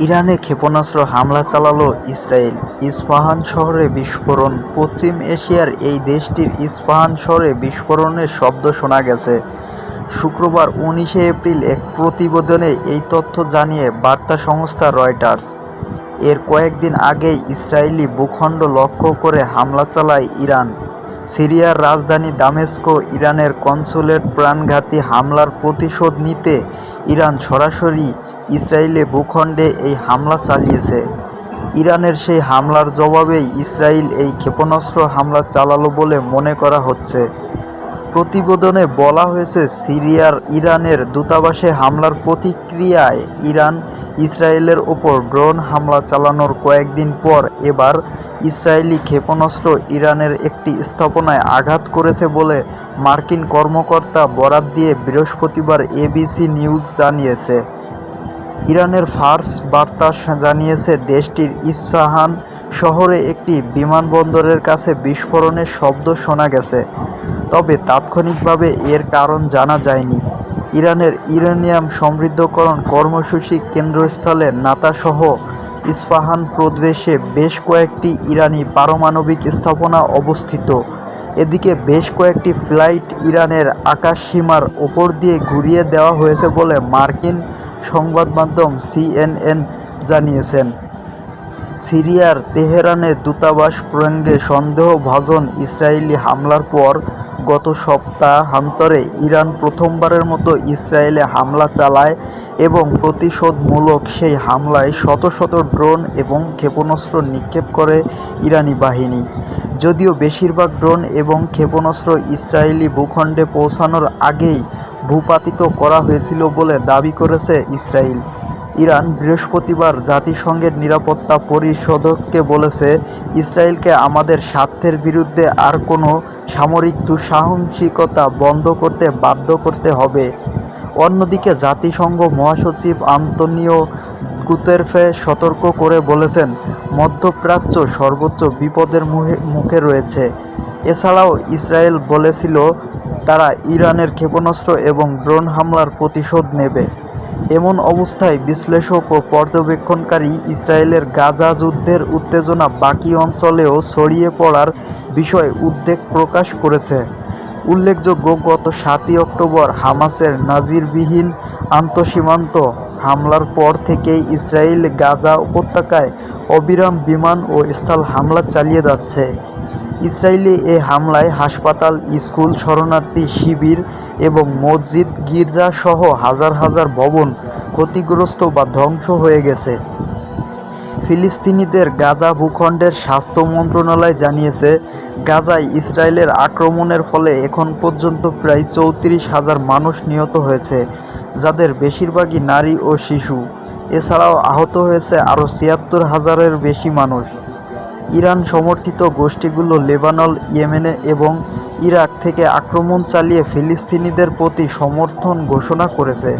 ইরানে ক্ষেপণাস্ত্র হামলা চালালো ইসরায়েল। ইস্পাহান শহরে বিস্ফোরণ। পশ্চিম এশিয়ার এই দেশটির ইস্পাহান শহরে বিস্ফোরণের শব্দ শোনা গেছে। শুক্রবার 19 এপ্রিল এক প্রতিবেদনে এই তথ্য জানিয়ে বার্তা সংস্থা রয়টার্স। এর কয়েকদিন আগেই ইসরায়েলি ভূখণ্ড লক্ষ্য করে হামলা চালায় ইরান। সিরিয়ার রাজধানী দামেস্ক ইরানের কনসুলেট প্রাণঘাতী হামলার প্রতিশোধ নিতে ইরান সরাসরি ইসরায়েলি ভূখণ্ডে এই হামলা চালিয়েছে। ইরানের সেই হামলার জবাবেই ইসরায়েল এই ক্ষেপণাস্ত্র হামলা চালালো বলে মনে করা হচ্ছে। প্রতিবেদনে বলা হয়েছে, সিরিয়ার ইরানের দূতাবাসে হামলার প্রতিক্রিয়ায় ইরান ইসরায়েলের ওপর ড্রোন হামলা চালানোর কয়েকদিন পর এবার ইসরায়েলি ক্ষেপণাস্ত্র ইরানের একটি স্থাপনায় আঘাত করেছে বলে মার্কিন কর্মকর্তা বরাত দিয়ে বৃহস্পতিবার এবিসি নিউজ জানিয়েছে। ইরানের ফার্স বার্তা জানিয়েছে, দেশটির ইস্পাহান শহরে একটি বিমানবন্দরের কাছে বিস্ফোরণের শব্দ শোনা গেছে, তবে তাৎক্ষণিকভাবে এর কারণ জানা যায়নি। ইরানের ইউরেনিয়াম সমৃদ্ধকরণ কর্মসূচি কেন্দ্রস্থলে নাতাসহ ইস্পাহান প্রদেশে বেশ কয়েকটি ইরানি পারমাণবিক স্থাপনা অবস্থিত। এদিকে বেশ কয়েকটি ফ্লাইট ইরানের আকাশসীমার ওপর দিয়ে ঘুরিয়ে দেওয়া হয়েছে বলে মার্কিন সংবাদমাধ্যম সিএনএন জানিয়েছেন। সিরিয়ার তেহরানের দূতাবাস প্রাঙ্গণে সন্দেহভাজন ইসরায়েলি হামলার পর গত সপ্তাহান্তরে ইরান প্রথমবারের মতো ইসরায়েলে হামলা চালায় এবং প্রতিশোধমূলক সেই হামলায় শত শত ড্রোন এবং ক্ষেপণাস্ত্র নিক্ষেপ করে ইরানি বাহিনী। যদিও বেশিরভাগ ড্রোন এবং ক্ষেপণাস্ত্র ইসরায়েলি ভূখণ্ডে পৌঁছানোর আগেই ভূপাতিত করা হয়েছিল বলে দাবি করেছে ইসরায়েল। ইরান বৃহস্পতিবার জাতিসংঘের নিরাপত্তা পরিষদকে বলেছে, ইসরায়েলকে আমাদের স্বার্থের বিরুদ্ধে আর কোনো সামরিক দুঃসাহসিকতা বন্ধ করতে বাধ্য করতে হবে। অন্যদিকে জাতিসংঘ মহাসচিব আন্তোনিও গুতেরেস সতর্ক করে বলেছেন, মধ্যপ্রাচ্য সর্বোচ্চ বিপদের মুখে রয়েছে। এছাড়াও ইসরায়েল বলেছিল, তারা ইরানের ক্ষেপণাস্ত্র এবং ড্রোন হামলার প্রতিশোধ নেবে। এমন অবস্থায় বিশ্লেষক ও পর্যবেক্ষণকারী ইসরায়েলের গাজা যুদ্ধের উত্তেজনা বাকি অঞ্চলেও ছড়িয়ে পড়ার বিষয়ে উদ্বেগ প্রকাশ করেছে। উল্লেখযোগ্য, গত 7ই অক্টোবর হামাসের নজিরবিহীন আন্তঃসীমান্ত হামলার পর থেকেই ইসরায়েল গাজা উপত্যকায় অবিরাম বিমান ও স্থল হামলা চালিয়ে যাচ্ছে। ইসরায়েলি এ হামলায় হাসপাতাল, স্কুল, শরণার্থী শিবির এবং মসজিদ, গির্জা সহ হাজার হাজার ভবন ক্ষতিগ্রস্ত বা ধ্বংস হয়ে গেছে। ফিলিস্তিনিদের গাজা ভূখণ্ডের স্বাস্থ্য মন্ত্রণালয় জানিয়েছে, গাজায় ইসরায়েলের আক্রমণের ফলে এখন পর্যন্ত প্রায় 34,000 মানুষ নিহত হয়েছে, যাদের বেশিরভাগই নারী ও শিশু। এছাড়াও আহত হয়েছে আরও 76,000-এর বেশি মানুষ। ইরান সমর্থিত গোষ্ঠীগুলো লেবানন, ইয়েমেন এবং ইরাক থেকে আক্রমণ চালিয়ে ফিলিস্তিনিদের প্রতি সমর্থন ঘোষণা করেছে।